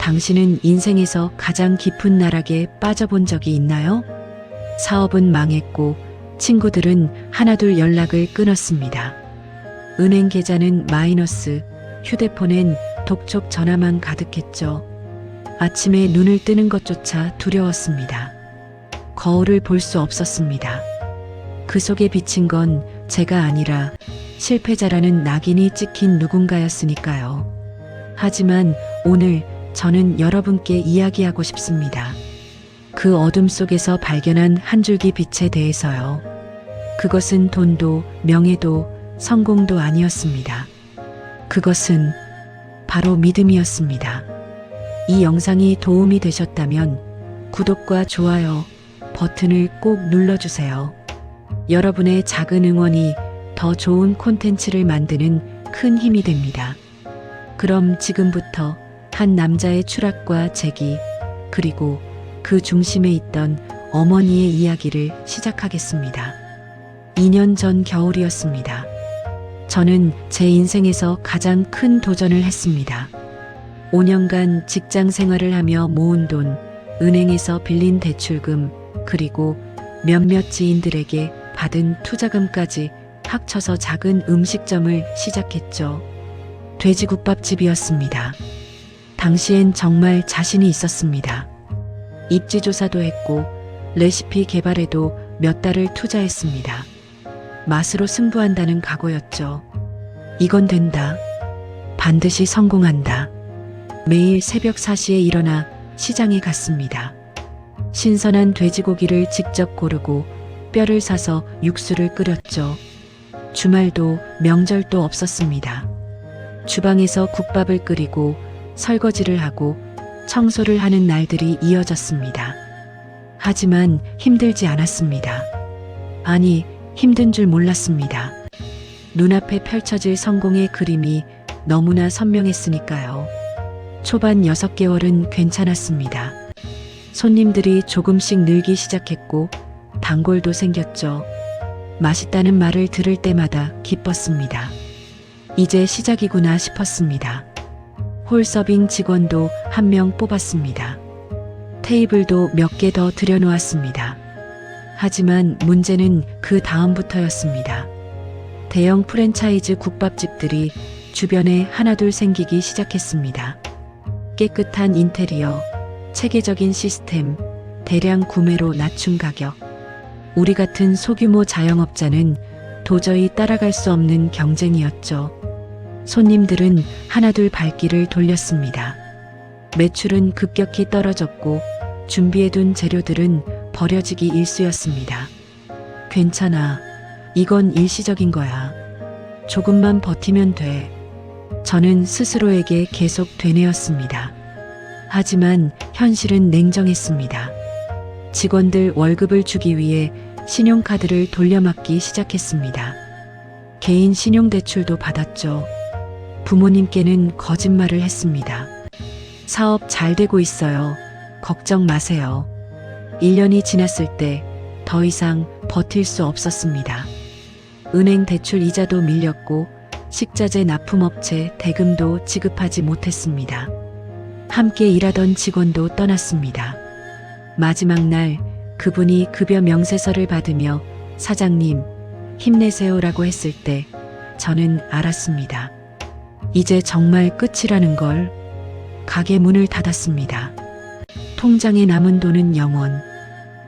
당신은 인생에서 가장 깊은 나락에 빠져본 적이 있나요? 사업은 망했고 친구들은 하나둘 연락을 끊었습니다. 은행 계좌는 마이너스, 휴대폰엔 독촉 전화만 가득했죠. 아침에 눈을 뜨는 것조차 두려웠습니다. 거울을 볼 수 없었습니다. 그 속에 비친 건 제가 아니라 실패자라는 낙인이 찍힌 누군가였으니까요. 하지만 오늘 저는 여러분께 이야기하고 싶습니다. 그 어둠 속에서 발견한 한 줄기 빛에 대해서요. 그것은 돈도 명예도 성공도 아니었습니다. 그것은 바로 믿음이었습니다. 이 영상이 도움이 되셨다면 구독과 좋아요 버튼을 꼭 눌러주세요. 여러분의 작은 응원이 더 좋은 콘텐츠를 만드는 큰 힘이 됩니다. 그럼 지금부터 한 남자의 추락과 재기, 그리고 그 중심에 있던 어머니의 이야기를 시작하겠습니다. 2년 전 겨울이었습니다. 저는 제 인생에서 가장 큰 도전을 했습니다. 5년간 직장 생활을 하며 모은 돈, 은행에서 빌린 대출금, 그리고 몇몇 지인들에게 받은 투자금까지 합쳐서 작은 음식점을 시작했죠. 돼지국밥집이었습니다. 당시엔 정말 자신이 있었습니다. 입지조사도 했고 레시피 개발에도 몇 달을 투자했습니다. 맛으로 승부한다는 각오였죠. 이건 된다. 반드시 성공한다. 매일 새벽 4시에 일어나 시장에 갔습니다. 신선한 돼지고기를 직접 고르고 뼈를 사서 육수를 끓였죠. 주말도 명절도 없었습니다. 주방에서 국밥을 끓이고 설거지를 하고 청소를 하는 날들이 이어졌습니다. 하지만 힘들지 않았습니다. 아니, 힘든 줄 몰랐습니다. 눈앞에 펼쳐질 성공의 그림이 너무나 선명했으니까요. 초반 6개월은 괜찮았습니다. 손님들이 조금씩 늘기 시작했고 단골도 생겼죠. 맛있다는 말을 들을 때마다 기뻤습니다. 이제 시작이구나 싶었습니다. 홀서빙 직원도 한 명 뽑았습니다. 테이블도 몇 개 더 들여놓았습니다. 하지만 문제는 그 다음부터였습니다. 대형 프랜차이즈 국밥집들이 주변에 하나둘 생기기 시작했습니다. 깨끗한 인테리어, 체계적인 시스템, 대량 구매로 낮춘 가격. 우리 같은 소규모 자영업자는 도저히 따라갈 수 없는 경쟁이었죠. 손님들은 하나둘 발길을 돌렸습니다. 매출은 급격히 떨어졌고 준비해둔 재료들은 버려지기 일쑤였습니다. 괜찮아. 이건 일시적인 거야. 조금만 버티면 돼. 저는 스스로에게 계속 되뇌었습니다. 하지만 현실은 냉정했습니다. 직원들 월급을 주기 위해 신용카드를 돌려막기 시작했습니다. 개인 신용대출도 받았죠. 부모님께는 거짓말을 했습니다. 사업 잘 되고 있어요. 걱정 마세요. 1년이 지났을 때 더 이상 버틸 수 없었습니다. 은행 대출 이자도 밀렸고 식자재 납품업체 대금도 지급하지 못했습니다. 함께 일하던 직원도 떠났습니다. 마지막 날 그분이 급여 명세서를 받으며 사장님, 힘내세요라고 했을 때 저는 알았습니다. 이제 정말 끝이라는 걸. 가게 문을 닫았습니다. 통장에 남은 돈은 0원,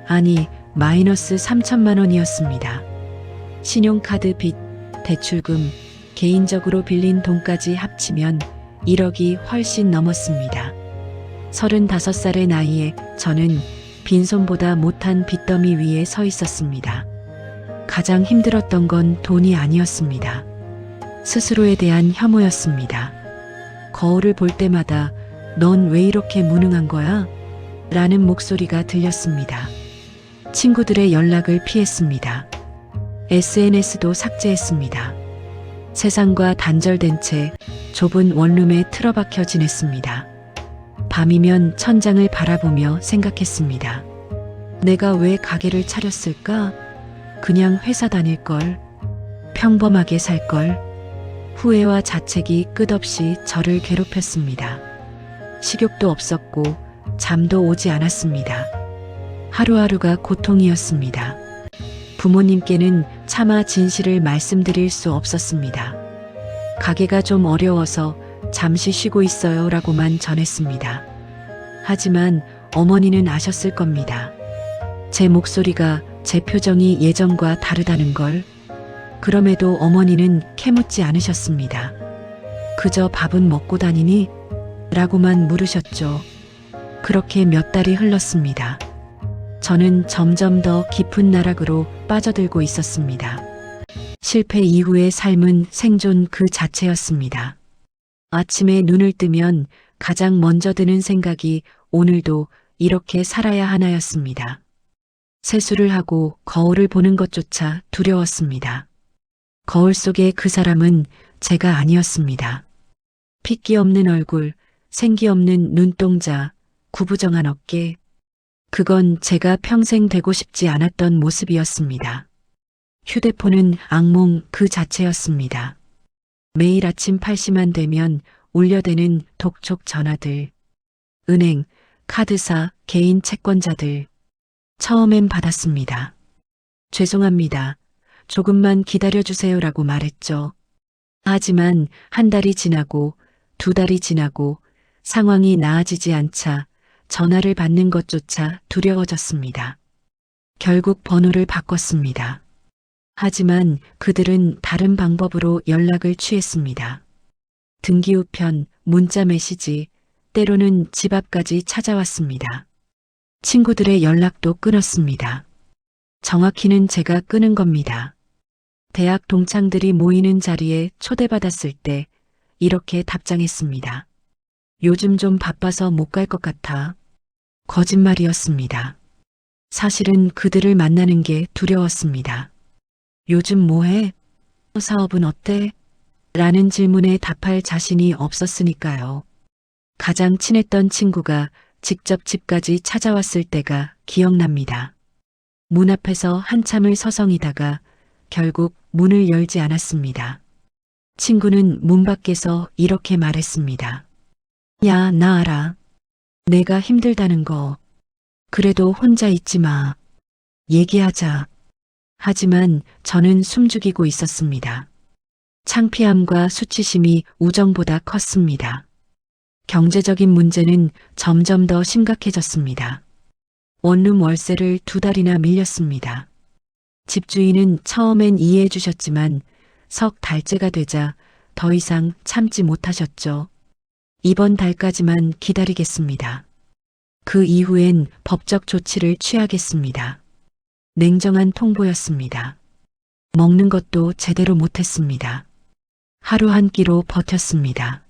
아니 마이너스 3천만 원이었습니다. 신용카드 빚, 대출금, 개인적으로 빌린 돈까지 합치면 1억이 훨씬 넘었습니다. 35살의 나이에 저는 빈손보다 못한 빚더미 위에 서 있었습니다. 가장 힘들었던 건 돈이 아니었습니다. 스스로에 대한 혐오였습니다. 거울을 볼 때마다 넌 왜 이렇게 무능한 거야? 라는 목소리가 들렸습니다. 친구들의 연락을 피했습니다. SNS도 삭제했습니다. 세상과 단절된 채 좁은 원룸에 틀어박혀 지냈습니다. 밤이면 천장을 바라보며 생각했습니다. 내가 왜 가게를 차렸을까? 그냥 회사 다닐걸. 평범하게 살걸. 후회와 자책이 끝없이 저를 괴롭혔습니다. 식욕도 없었고 잠도 오지 않았습니다. 하루하루가 고통이었습니다. 부모님께는 차마 진실을 말씀드릴 수 없었습니다. 가게가 좀 어려워서 잠시 쉬고 있어요 라고만 전했습니다. 하지만 어머니는 아셨을 겁니다. 제 목소리가, 제 표정이 예전과 다르다는 걸. 그럼에도 어머니는 캐묻지 않으셨습니다. 그저 밥은 먹고 다니니? 라고만 물으셨죠. 그렇게 몇 달이 흘렀습니다. 저는 점점 더 깊은 나락으로 빠져들고 있었습니다. 실패 이후의 삶은 생존 그 자체였습니다. 아침에 눈을 뜨면 가장 먼저 드는 생각이 오늘도 이렇게 살아야 하나였습니다. 세수를 하고 거울을 보는 것조차 두려웠습니다. 거울 속의 그 사람은 제가 아니었습니다. 핏기 없는 얼굴, 생기 없는 눈동자, 구부정한 어깨. 그건 제가 평생 되고 싶지 않았던 모습이었습니다. 휴대폰은 악몽 그 자체였습니다. 매일 아침 8시만 되면 울려대는 독촉 전화들. 은행, 카드사, 개인 채권자들. 처음엔 받았습니다. 죄송합니다. 조금만 기다려주세요라고 말했죠. 하지만 한 달이 지나고 두 달이 지나고 상황이 나아지지 않자 전화를 받는 것조차 두려워졌습니다. 결국 번호를 바꿨습니다. 하지만 그들은 다른 방법으로 연락을 취했습니다. 등기 우편, 문자 메시지, 때로는 집 앞까지 찾아왔습니다. 친구들의 연락도 끊었습니다. 정확히는 제가 끊은 겁니다. 대학 동창들이 모이는 자리에 초대받았을 때 이렇게 답장했습니다. 요즘 좀 바빠서 못 갈 것 같아. 거짓말이었습니다. 사실은 그들을 만나는 게 두려웠습니다. 요즘 뭐해? 사업은 어때? 라는 질문에 답할 자신이 없었으니까요. 가장 친했던 친구가 직접 집까지 찾아왔을 때가 기억납니다. 문 앞에서 한참을 서성이다가 결국 문을 열지 않았습니다. 친구는 문 밖에서 이렇게 말했습니다. 야, 나 알아. 내가 힘들다는 거. 그래도 혼자 있지 마. 얘기하자. 하지만 저는 숨죽이고 있었습니다. 창피함과 수치심이 우정보다 컸습니다. 경제적인 문제는 점점 더 심각해졌습니다. 원룸 월세를 2달이나 밀렸습니다. 집주인은 처음엔 이해해 주셨지만 석 달째가 되자 더 이상 참지 못하셨죠. 이번 달까지만 기다리겠습니다. 그 이후엔 법적 조치를 취하겠습니다. 냉정한 통보였습니다. 먹는 것도 제대로 못했습니다. 하루 한 끼로 버텼습니다.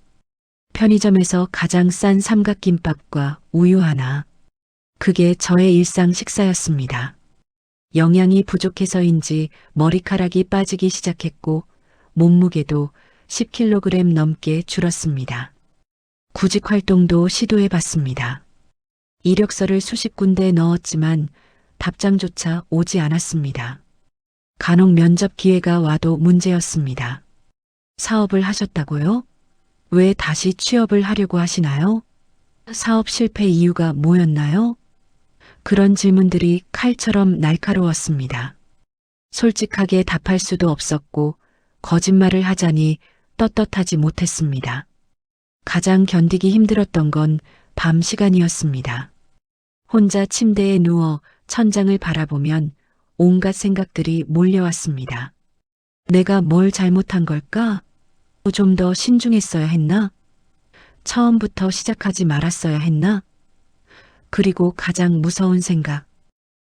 편의점에서 가장 싼 삼각김밥과 우유 하나. 그게 저의 일상 식사였습니다. 영양이 부족해서인지 머리카락이 빠지기 시작했고 몸무게도 10kg 넘게 줄었습니다. 구직 활동도 시도해봤습니다. 이력서를 수십 군데 넣었지만 답장조차 오지 않았습니다. 간혹 면접 기회가 와도 문제였습니다. 사업을 하셨다고요? 왜 다시 취업을 하려고 하시나요? 사업 실패 이유가 뭐였나요? 그런 질문들이 칼처럼 날카로웠습니다. 솔직하게 답할 수도 없었고 거짓말을 하자니 떳떳하지 못했습니다. 가장 견디기 힘들었던 건 밤 시간이었습니다. 혼자 침대에 누워 천장을 바라보면 온갖 생각들이 몰려왔습니다. 내가 뭘 잘못한 걸까? 좀 더 신중했어야 했나? 처음부터 시작하지 말았어야 했나? 그리고 가장 무서운 생각.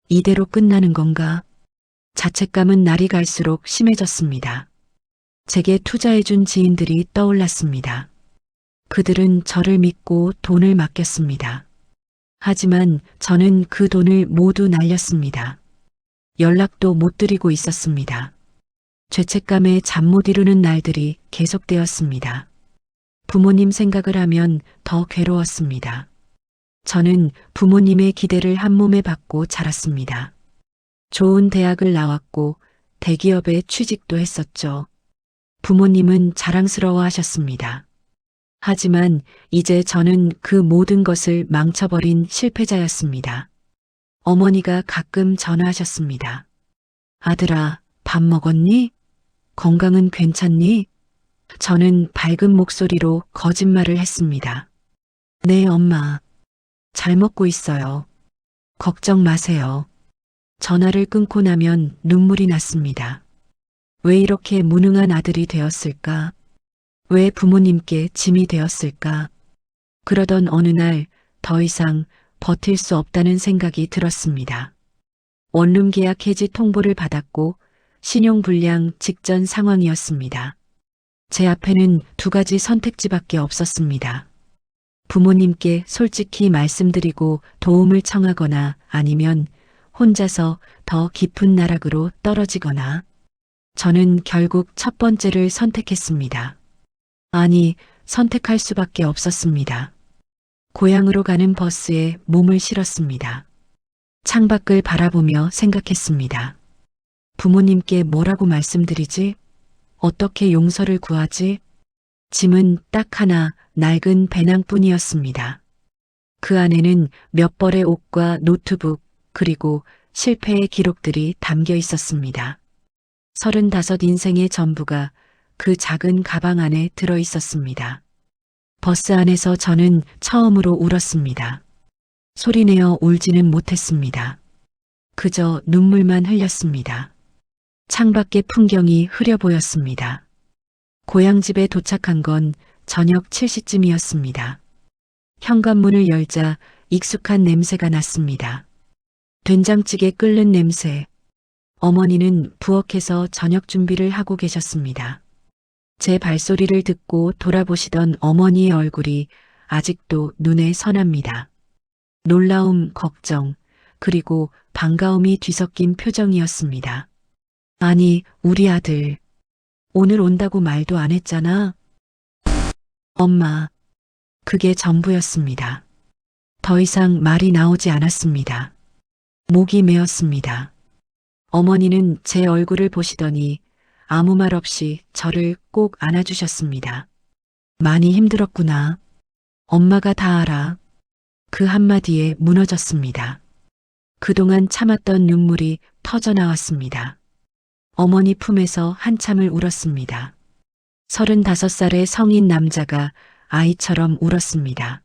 이대로 끝나는 건가? 자책감은 날이 갈수록 심해졌습니다. 제게 투자해준 지인들이 떠올랐습니다. 그들은 저를 믿고 돈을 맡겼습니다. 하지만 저는 그 돈을 모두 날렸습니다. 연락도 못 드리고 있었습니다. 죄책감에 잠 못 이루는 날들이 계속되었습니다. 부모님 생각을 하면 더 괴로웠습니다. 저는 부모님의 기대를 한 몸에 받고 자랐습니다. 좋은 대학을 나왔고 대기업에 취직도 했었죠. 부모님은 자랑스러워 하셨습니다. 하지만 이제 저는 그 모든 것을 망쳐버린 실패자였습니다. 어머니가 가끔 전화하셨습니다. 아들아, 밥 먹었니? 건강은 괜찮니? 저는 밝은 목소리로 거짓말을 했습니다. 네, 엄마. 잘 먹고 있어요. 걱정 마세요. 전화를 끊고 나면 눈물이 났습니다. 왜 이렇게 무능한 아들이 되었을까? 왜 부모님께 짐이 되었을까? 그러던 어느 날 더 이상 버틸 수 없다는 생각이 들었습니다. 원룸 계약 해지 통보를 받았고 신용불량 직전 상황이었습니다. 제 앞에는 두 가지 선택지밖에 없었습니다. 부모님께 솔직히 말씀드리고 도움을 청하거나 아니면 혼자서 더 깊은 나락으로 떨어지거나. 저는 결국 첫 번째를 선택했습니다. 아니, 선택할 수밖에 없었습니다. 고향으로 가는 버스에 몸을 실었습니다. 창밖을 바라보며 생각했습니다. 부모님께 뭐라고 말씀드리지? 어떻게 용서를 구하지? 짐은 딱 하나 낡은 배낭뿐이었습니다. 그 안에는 몇 벌의 옷과 노트북 그리고 실패의 기록들이 담겨 있었습니다. 35 인생의 전부가 그 작은 가방 안에 들어 있었습니다. 버스 안에서 저는 처음으로 울었습니다. 소리내어 울지는 못했습니다. 그저 눈물만 흘렸습니다. 창밖의 풍경이 흐려 보였습니다. 고향집에 도착한 건 저녁 7시쯤이었습니다. 현관문을 열자 익숙한 냄새가 났습니다. 된장찌개 끓는 냄새. 어머니는 부엌에서 저녁 준비를 하고 계셨습니다. 제 발소리를 듣고 돌아보시던 어머니의 얼굴이 아직도 눈에 선합니다. 놀라움, 걱정, 그리고 반가움이 뒤섞인 표정이었습니다. 아니, 우리 아들. 오늘 온다고 말도 안 했잖아. 엄마. 그게 전부였습니다. 더 이상 말이 나오지 않았습니다. 목이 메었습니다. 어머니는 제 얼굴을 보시더니 아무 말 없이 저를 꼭 안아주셨습니다. 많이 힘들었구나. 엄마가 다 알아. 그 한마디에 무너졌습니다. 그동안 참았던 눈물이 터져 나왔습니다. 어머니 품에서 한참을 울었습니다. 35살의 성인 남자가 아이처럼 울었습니다.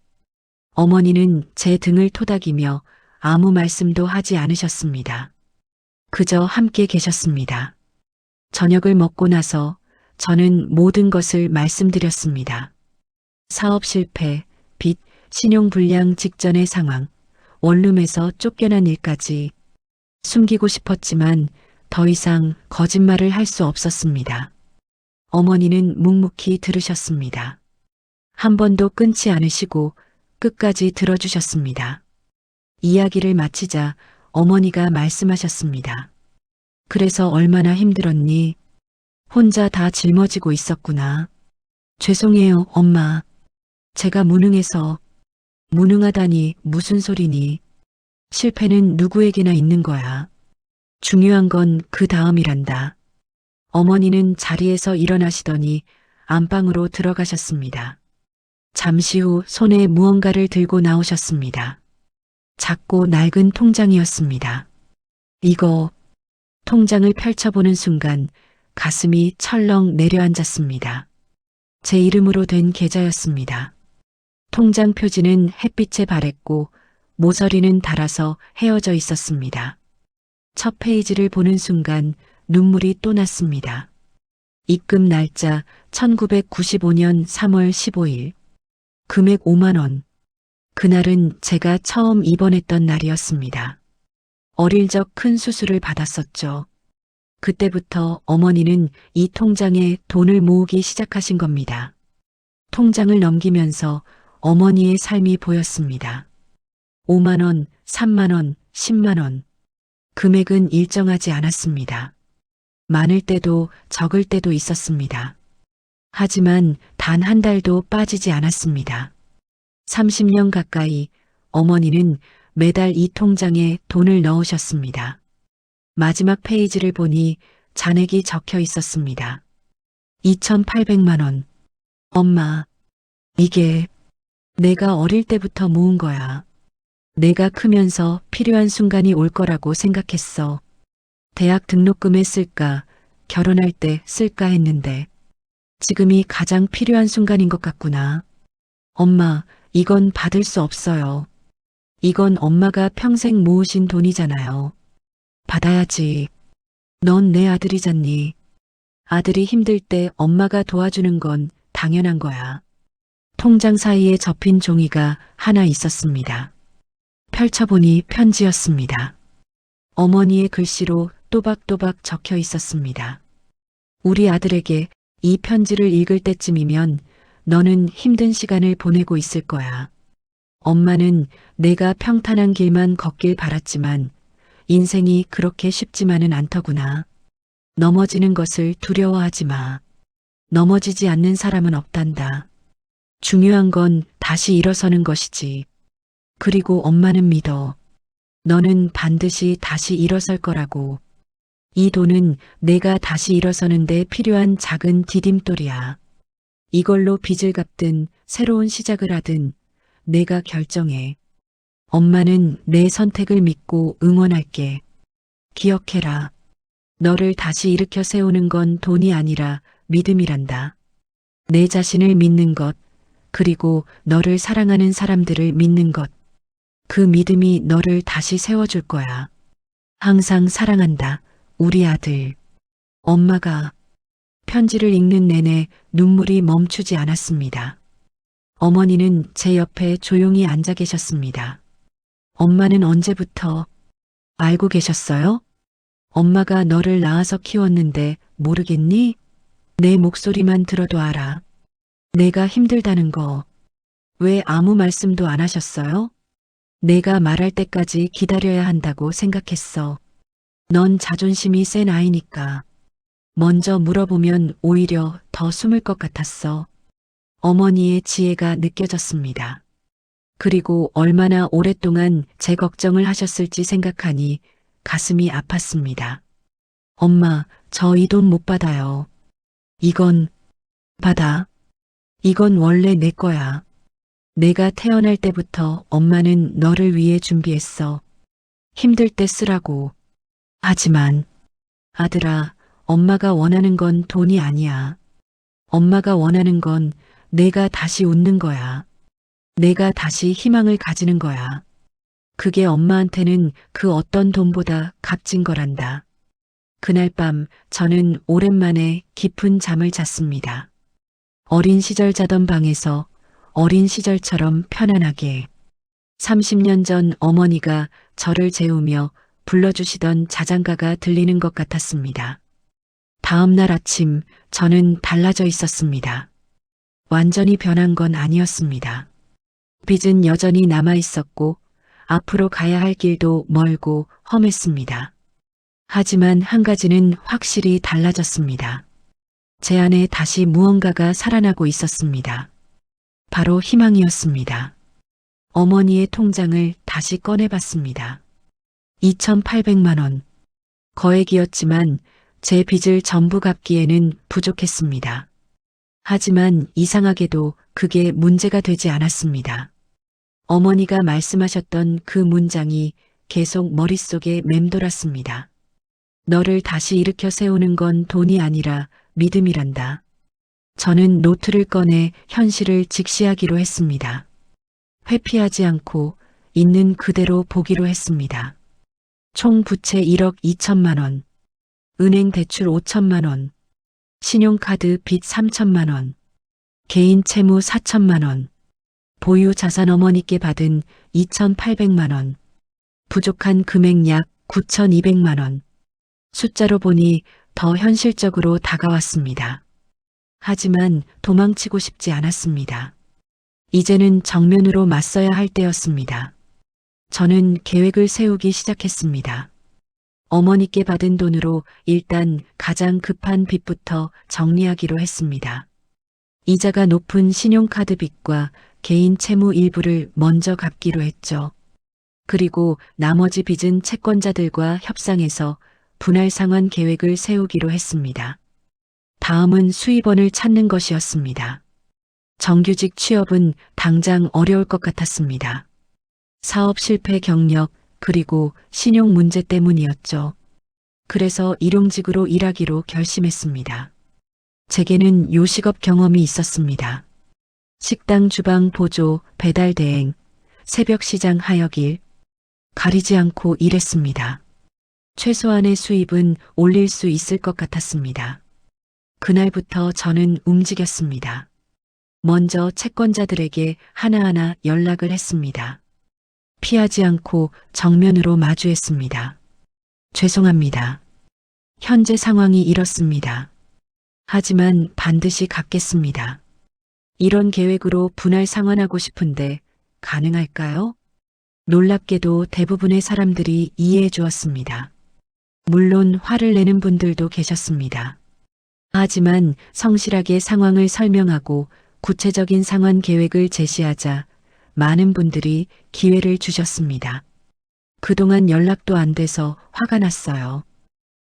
어머니는 제 등을 토닥이며 아무 말씀도 하지 않으셨습니다. 그저 함께 계셨습니다. 저녁을 먹고 나서 저는 모든 것을 말씀드렸습니다. 사업 실패, 빚, 신용불량 직전의 상황, 원룸에서 쫓겨난 일까지. 숨기고 싶었지만 더 이상 거짓말을 할 수 없었습니다. 어머니는 묵묵히 들으셨습니다. 한 번도 끊지 않으시고 끝까지 들어주셨습니다. 이야기를 마치자 어머니가 말씀하셨습니다. 그래서 얼마나 힘들었니? 혼자 다 짊어지고 있었구나. 죄송해요, 엄마. 제가 무능해서. 무능하다니 무슨 소리니? 실패는 누구에게나 있는 거야. 중요한 건 그 다음이란다. 어머니는 자리에서 일어나시더니 안방으로 들어가셨습니다. 잠시 후 손에 무언가를 들고 나오셨습니다. 작고 낡은 통장이었습니다. 이거. 통장을 펼쳐보는 순간 가슴이 철렁 내려앉았습니다. 제 이름으로 된 계좌였습니다. 통장 표지는 햇빛에 바랬고 모서리는 닳아서 헤어져 있었습니다. 첫 페이지를 보는 순간 눈물이 또 났습니다. 입금 날짜 1995년 3월 15일. 금액 5만 원. 그날은 제가 처음 입원했던 날이었습니다. 어릴 적 큰 수술을 받았었죠. 그때부터 어머니는 이 통장에 돈을 모으기 시작하신 겁니다. 통장을 넘기면서 어머니의 삶이 보였습니다. 5만 원, 3만 원, 10만 원. 금액은 일정하지 않았습니다. 많을 때도 적을 때도 있었습니다. 하지만 단 한 달도 빠지지 않았습니다. 30년 가까이 어머니는 매달 이 통장에 돈을 넣으셨습니다. 마지막 페이지를 보니 잔액이 적혀 있었습니다. 2,800만 원. 엄마, 이게 내가 어릴 때부터 모은 거야. 내가 크면서 필요한 순간이 올 거라고 생각했어. 대학 등록금에 쓸까, 결혼할 때 쓸까 했는데 지금이 가장 필요한 순간인 것 같구나. 엄마, 이건 받을 수 없어요. 이건 엄마가 평생 모으신 돈이잖아요. 받아야지. 넌 내 아들이잖니. 아들이 힘들 때 엄마가 도와주는 건 당연한 거야. 통장 사이에 접힌 종이가 하나 있었습니다. 펼쳐보니 편지였습니다. 어머니의 글씨로 또박또박 적혀 있었습니다. 우리 아들에게 이 편지를 읽을 때쯤이면 너는 힘든 시간을 보내고 있을 거야. 엄마는 내가 평탄한 길만 걷길 바랐지만 인생이 그렇게 쉽지만은 않더구나. 넘어지는 것을 두려워하지 마. 넘어지지 않는 사람은 없단다. 중요한 건 다시 일어서는 것이지. 그리고 엄마는 믿어. 너는 반드시 다시 일어설 거라고. 이 돈은 내가 다시 일어서는데 필요한 작은 디딤돌이야. 이걸로 빚을 갚든 새로운 시작을 하든 내가 결정해. 엄마는 내 선택을 믿고 응원할게. 기억해라. 너를 다시 일으켜 세우는 건 돈이 아니라 믿음이란다. 내 자신을 믿는 것, 그리고 너를 사랑하는 사람들을 믿는 것. 그 믿음이 너를 다시 세워줄 거야. 항상 사랑한다. 우리 아들. 엄마가 편지를 읽는 내내 눈물이 멈추지 않았습니다. 어머니는 제 옆에 조용히 앉아 계셨습니다. 엄마는 언제부터 알고 계셨어요? 엄마가 너를 낳아서 키웠는데 모르겠니? 내 목소리만 들어도 알아. 내가 힘들다는 거. 왜 아무 말씀도 안 하셨어요? 내가 말할 때까지 기다려야 한다고 생각했어. 넌 자존심이 센 아이니까. 먼저 물어보면 오히려 더 숨을 것 같았어. 어머니의 지혜가 느껴졌습니다. 그리고 얼마나 오랫동안 제 걱정을 하셨을지 생각하니 가슴이 아팠습니다. 엄마, 저 이 돈 못 받아요. 이건 받아. 이건 원래 내 거야. 내가 태어날 때부터 엄마는 너를 위해 준비했어. 힘들 때 쓰라고. 하지만 아들아, 엄마가 원하는 건 돈이 아니야. 엄마가 원하는 건 내가 다시 웃는 거야. 내가 다시 희망을 가지는 거야. 그게 엄마한테는 그 어떤 돈보다 값진 거란다. 그날 밤 저는 오랜만에 깊은 잠을 잤습니다. 어린 시절 자던 방에서 어린 시절처럼 편안하게 30년 전 어머니가 저를 재우며 불러주시던 자장가가 들리는 것 같았습니다. 다음 날 아침 저는 달라져 있었습니다. 완전히 변한 건 아니었습니다. 빚은 여전히 남아 있었고 앞으로 가야 할 길도 멀고 험했습니다. 하지만 한 가지는 확실히 달라졌습니다. 제 안에 다시 무언가가 살아나고 있었습니다. 바로 희망이었습니다. 어머니의 통장을 다시 꺼내봤습니다. 2,800만 원. 거액이었지만 제 빚을 전부 갚기에는 부족했습니다. 하지만 이상하게도 그게 문제가 되지 않았습니다. 어머니가 말씀하셨던 그 문장이 계속 머릿속에 맴돌았습니다. 너를 다시 일으켜 세우는 건 돈이 아니라 믿음이란다. 저는 노트를 꺼내 현실을 직시하기로 했습니다. 회피하지 않고 있는 그대로 보기로 했습니다. 총 부채 1억 2천만 원, 은행 대출 5천만 원, 신용카드 빚 3천만 원, 개인 채무 4천만 원, 보유 자산 어머니께 받은 2,800만 원, 부족한 금액 약 9,200만 원. 숫자로 보니 더 현실적으로 다가왔습니다. 하지만 도망치고 싶지 않았습니다. 이제는 정면으로 맞서야 할 때였습니다. 저는 계획을 세우기 시작했습니다. 어머니께 받은 돈으로 일단 가장 급한 빚부터 정리하기로 했습니다. 이자가 높은 신용카드 빚과 개인 채무 일부를 먼저 갚기로 했죠. 그리고 나머지 빚은 채권자들과 협상해서 분할 상환 계획을 세우기로 했습니다. 다음은 수입원을 찾는 것이었습니다. 정규직 취업은 당장 어려울 것 같았습니다. 사업 실패 경력, 그리고 신용 문제 때문이었죠. 그래서 일용직으로 일하기로 결심했습니다. 제게는 요식업 경험이 있었습니다. 식당 주방 보조, 배달 대행, 새벽 시장 하역일, 가리지 않고 일했습니다. 최소한의 수입은 올릴 수 있을 것 같았습니다. 그날부터 저는 움직였습니다. 먼저 채권자들에게 하나하나 연락을 했습니다. 피하지 않고 정면으로 마주했습니다. 죄송합니다. 현재 상황이 이렇습니다. 하지만 반드시 갚겠습니다. 이런 계획으로 분할 상환하고 싶은데 가능할까요? 놀랍게도 대부분의 사람들이 이해해 주었습니다. 물론 화를 내는 분들도 계셨습니다. 하지만 성실하게 상황을 설명하고 구체적인 상환 계획을 제시하자 많은 분들이 기회를 주셨습니다. 그동안 연락도 안 돼서 화가 났어요.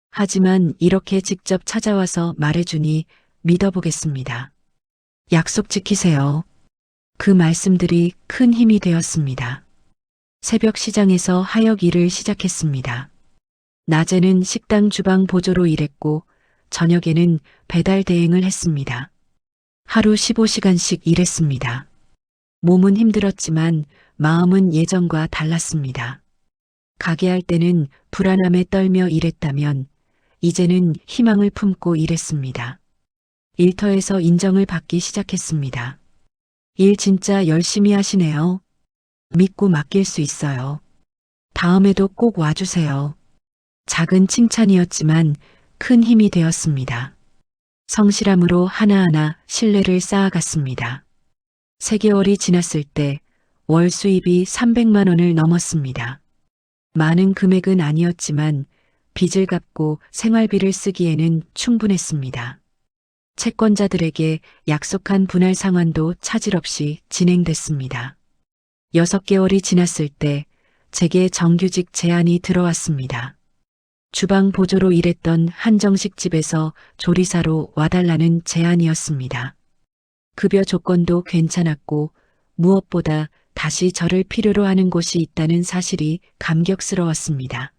하지만 이렇게 직접 찾아와서 말해주니 믿어보겠습니다. 약속 지키세요. 그 말씀들이 큰 힘이 되었습니다. 새벽 시장에서 하역 일을 시작했습니다. 낮에는 식당 주방 보조로 일했고 저녁에는 배달 대행을 했습니다. 하루 15시간씩 일했습니다. 몸은 힘들었지만 마음은 예전과 달랐습니다. 가게 할 때는 불안함에 떨며 일했다면 이제는 희망을 품고 일했습니다. 일터에서 인정을 받기 시작했습니다. 일 진짜 열심히 하시네요. 믿고 맡길 수 있어요. 다음에도 꼭 와주세요. 작은 칭찬이었지만 큰 힘이 되었습니다. 성실함으로 하나하나 신뢰를 쌓아갔습니다. 3개월이 지났을 때 월 수입이 300만 원을 넘었습니다. 많은 금액은 아니었지만 빚을 갚고 생활비를 쓰기에는 충분했습니다. 채권자들에게 약속한 분할 상환도 차질 없이 진행됐습니다. 6개월이 지났을 때 제게 정규직 제안이 들어왔습니다. 주방 보조로 일했던 한정식 집에서 조리사로 와달라는 제안이었습니다. 급여 조건도 괜찮았고 무엇보다 다시 저를 필요로 하는 곳이 있다는 사실이 감격스러웠습니다.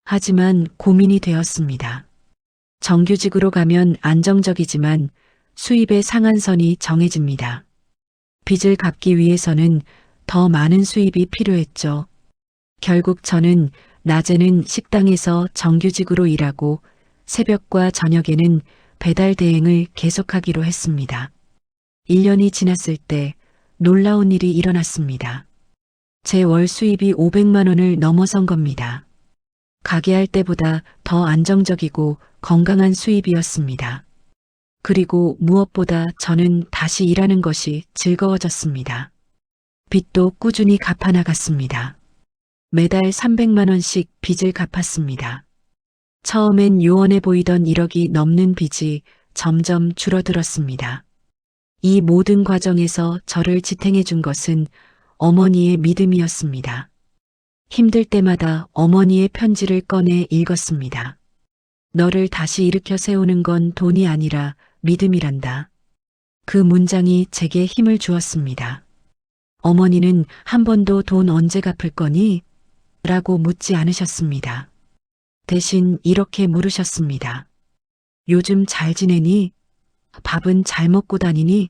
하지만 고민이 되었습니다. 정규직으로 가면 안정적이지만 수입의 상한선이 정해집니다. 빚을 갚기 위해서는 더 많은 수입이 필요했죠. 결국 저는 낮에는 식당에서 정규직으로 일하고 새벽과 저녁에는 배달 대행을 계속하기로 했습니다. 1년이 지났을 때 놀라운 일이 일어났습니다. 제 월 수입이 500만 원을 넘어선 겁니다. 가게 할 때보다 더 안정적이고 건강한 수입이었습니다. 그리고 무엇보다 저는 다시 일하는 것이 즐거워졌습니다. 빚도 꾸준히 갚아나갔습니다. 매달 300만 원씩 빚을 갚았습니다. 처음엔 요원해 보이던 1억이 넘는 빚이 점점 줄어들었습니다. 이 모든 과정에서 저를 지탱해 준 것은 어머니의 믿음이었습니다. 힘들 때마다 어머니의 편지를 꺼내 읽었습니다. 너를 다시 일으켜 세우는 건 돈이 아니라 믿음이란다. 그 문장이 제게 힘을 주었습니다. 어머니는 한 번도 돈 언제 갚을 거니? 라고 묻지 않으셨습니다. 대신 이렇게 물으셨습니다. 요즘 잘 지내니? 밥은 잘 먹고 다니니?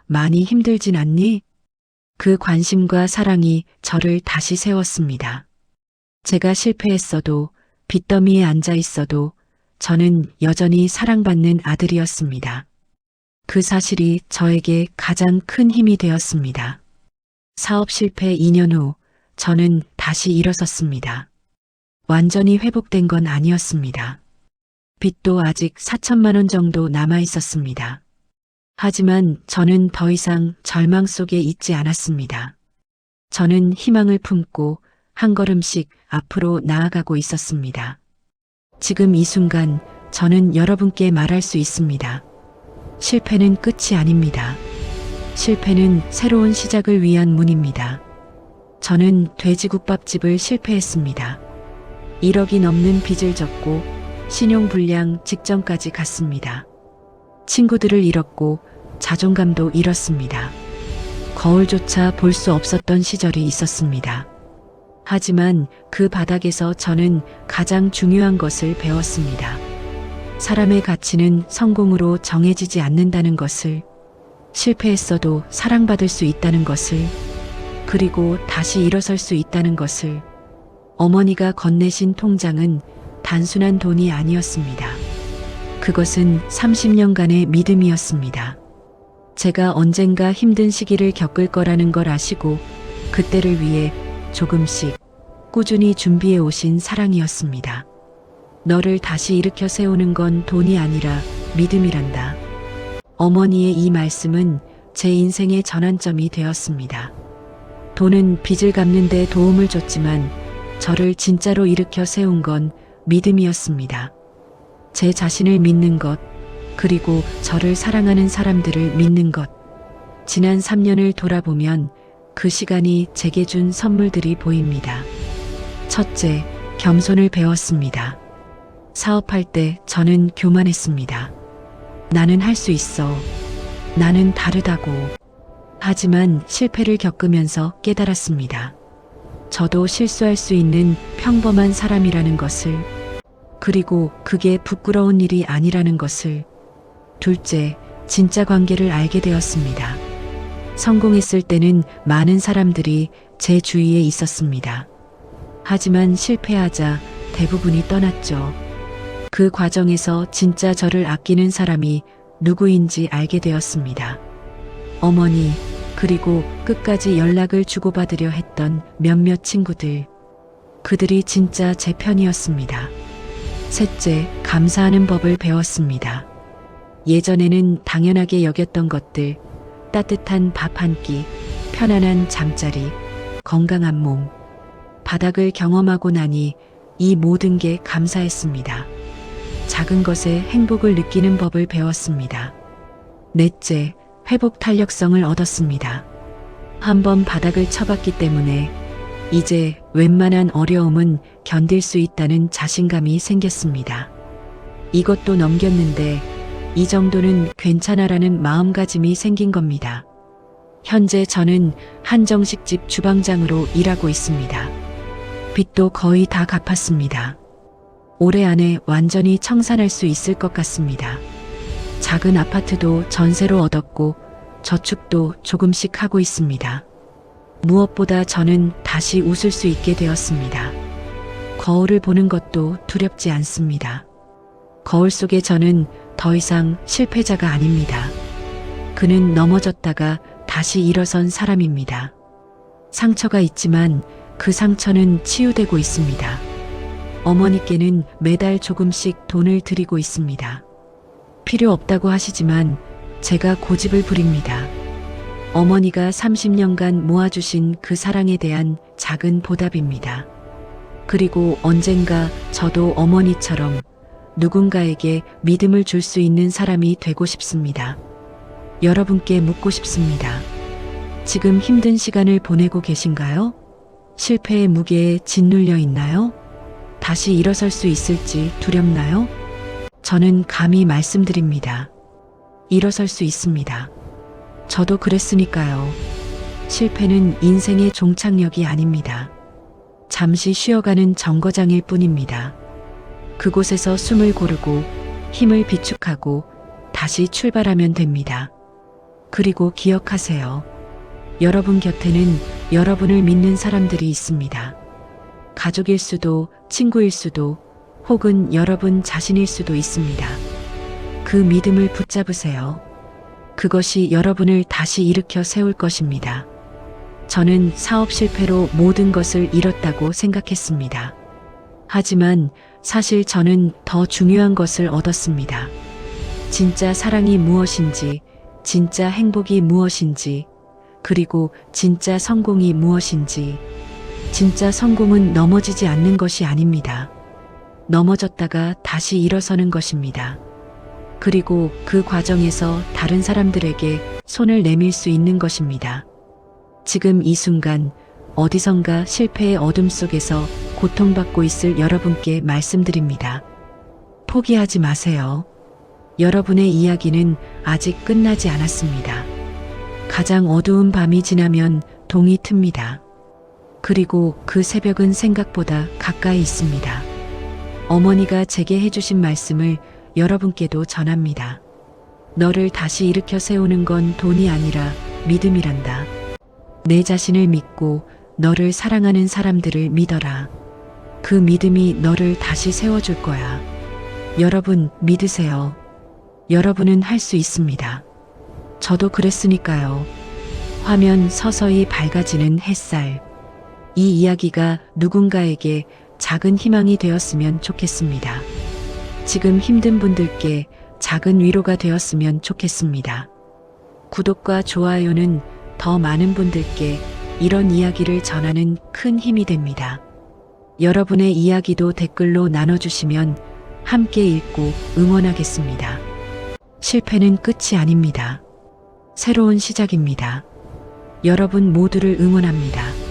많이 힘들진 않니? 그 관심과 사랑이 저를 다시 세웠습니다. 제가 실패했어도 빚더미에 앉아 있어도 저는 여전히 사랑받는 아들이었습니다. 그 사실이 저에게 가장 큰 힘이 되었습니다. 사업 실패 2년 후 저는 다시 일어섰습니다. 완전히 회복된 건 아니었습니다. 빚도 아직 4천만 원 정도 남아 있었습니다. 하지만 저는 더 이상 절망 속에 있지 않았습니다. 저는 희망을 품고 한 걸음씩 앞으로 나아가고 있었습니다. 지금 이 순간 저는 여러분께 말할 수 있습니다. 실패는 끝이 아닙니다. 실패는 새로운 시작을 위한 문입니다. 저는 돼지국밥집을 실패했습니다. 1억이 넘는 빚을 졌고 신용불량 직전까지 갔습니다. 친구들을 잃었고 자존감도 잃었습니다. 거울조차 볼 수 없었던 시절이 있었습니다. 하지만 그 바닥에서 저는 가장 중요한 것을 배웠습니다. 사람의 가치는 성공으로 정해지지 않는다는 것을, 실패했어도 사랑받을 수 있다는 것을, 그리고 다시 일어설 수 있다는 것을. 어머니가 건네신 통장은 단순한 돈이 아니었습니다. 그것은 30년간의 믿음이었습니다. 제가 언젠가 힘든 시기를 겪을 거라는 걸 아시고 그때를 위해 조금씩 꾸준히 준비해 오신 사랑이었습니다. 너를 다시 일으켜 세우는 건 돈이 아니라 믿음이란다. 어머니의 이 말씀은 제 인생의 전환점이 되었습니다. 돈은 빚을 갚는 데 도움을 줬지만 저를 진짜로 일으켜 세운 건 믿음이었습니다. 제 자신을 믿는 것, 그리고 저를 사랑하는 사람들을 믿는 것. 지난 3년을 돌아보면 그 시간이 제게 준 선물들이 보입니다. 첫째, 겸손을 배웠습니다. 사업할 때 저는 교만했습니다. 나는 할 수 있어. 나는 다르다고. 하지만 실패를 겪으면서 깨달았습니다. 저도 실수할 수 있는 평범한 사람이라는 것을, 그리고 그게 부끄러운 일이 아니라는 것을. 둘째, 진짜 관계를 알게 되었습니다. 성공했을 때는 많은 사람들이 제 주위에 있었습니다. 하지만 실패하자 대부분이 떠났죠. 그 과정에서 진짜 저를 아끼는 사람이 누구인지 알게 되었습니다. 어머니, 그리고 끝까지 연락을 주고받으려 했던 몇몇 친구들. 그들이 진짜 제 편이었습니다. 셋째, 감사하는 법을 배웠습니다. 예전에는 당연하게 여겼던 것들, 따뜻한 밥 한 끼, 편안한 잠자리, 건강한 몸, 바닥을 경험하고 나니 이 모든 게 감사했습니다. 작은 것에 행복을 느끼는 법을 배웠습니다. 넷째, 회복 탄력성을 얻었습니다. 한번 바닥을 쳐봤기 때문에 이제 웬만한 어려움은 견딜 수 있다는 자신감이 생겼습니다. 이것도 넘겼는데 이 정도는 괜찮아라는 마음가짐이 생긴 겁니다. 현재 저는 한정식집 주방장으로 일하고 있습니다. 빚도 거의 다 갚았습니다. 올해 안에 완전히 청산할 수 있을 것 같습니다. 작은 아파트도 전세로 얻었고 저축도 조금씩 하고 있습니다. 무엇보다 저는 다시 웃을 수 있게 되었습니다. 거울을 보는 것도 두렵지 않습니다. 거울 속에 저는 더 이상 실패자가 아닙니다. 그는 넘어졌다가 다시 일어선 사람입니다. 상처가 있지만 그 상처는 치유되고 있습니다. 어머니께는 매달 조금씩 돈을 드리고 있습니다. 필요 없다고 하시지만 제가 고집을 부립니다. 어머니가 30년간 모아주신 그 사랑에 대한 작은 보답입니다. 그리고 언젠가 저도 어머니처럼 누군가에게 믿음을 줄 수 있는 사람이 되고 싶습니다. 여러분께 묻고 싶습니다. 지금 힘든 시간을 보내고 계신가요? 실패의 무게에 짓눌려 있나요? 다시 일어설 수 있을지 두렵나요? 저는 감히 말씀드립니다. 일어설 수 있습니다. 저도 그랬으니까요. 실패는 인생의 종착역이 아닙니다. 잠시 쉬어가는 정거장일 뿐입니다. 그곳에서 숨을 고르고 힘을 비축하고 다시 출발하면 됩니다. 그리고 기억하세요. 여러분 곁에는 여러분을 믿는 사람들이 있습니다. 가족일 수도, 친구일 수도, 혹은 여러분 자신일 수도 있습니다. 그 믿음을 붙잡으세요. 그것이 여러분을 다시 일으켜 세울 것입니다. 저는 사업 실패로 모든 것을 잃었다고 생각했습니다. 하지만 사실 저는 더 중요한 것을 얻었습니다. 진짜 사랑이 무엇인지, 진짜 행복이 무엇인지, 그리고 진짜 성공이 무엇인지. 진짜 성공은 넘어지지 않는 것이 아닙니다. 넘어졌다가 다시 일어서는 것입니다. 그리고 그 과정에서 다른 사람들에게 손을 내밀 수 있는 것입니다. 지금 이 순간 어디선가 실패의 어둠 속에서 고통받고 있을 여러분께 말씀드립니다. 포기하지 마세요. 여러분의 이야기는 아직 끝나지 않았습니다. 가장 어두운 밤이 지나면 동이 틉니다. 그리고 그 새벽은 생각보다 가까이 있습니다. 어머니가 제게 해주신 말씀을 여러분께도 전합니다. 너를 다시 일으켜 세우는 건 돈이 아니라 믿음이란다. 내 자신을 믿고 너를 사랑하는 사람들을 믿어라. 그 믿음이 너를 다시 세워줄 거야. 여러분 믿으세요. 여러분은 할 수 있습니다. 저도 그랬으니까요. 화면 서서히 밝아지는 햇살. 이 이야기가 누군가에게 작은 희망이 되었으면 좋겠습니다. 지금 힘든 분들께 작은 위로가 되었으면 좋겠습니다. 구독과 좋아요는 더 많은 분들께 이런 이야기를 전하는 큰 힘이 됩니다. 여러분의 이야기도 댓글로 나눠주시면 함께 읽고 응원하겠습니다. 실패는 끝이 아닙니다. 새로운 시작입니다. 여러분 모두를 응원합니다.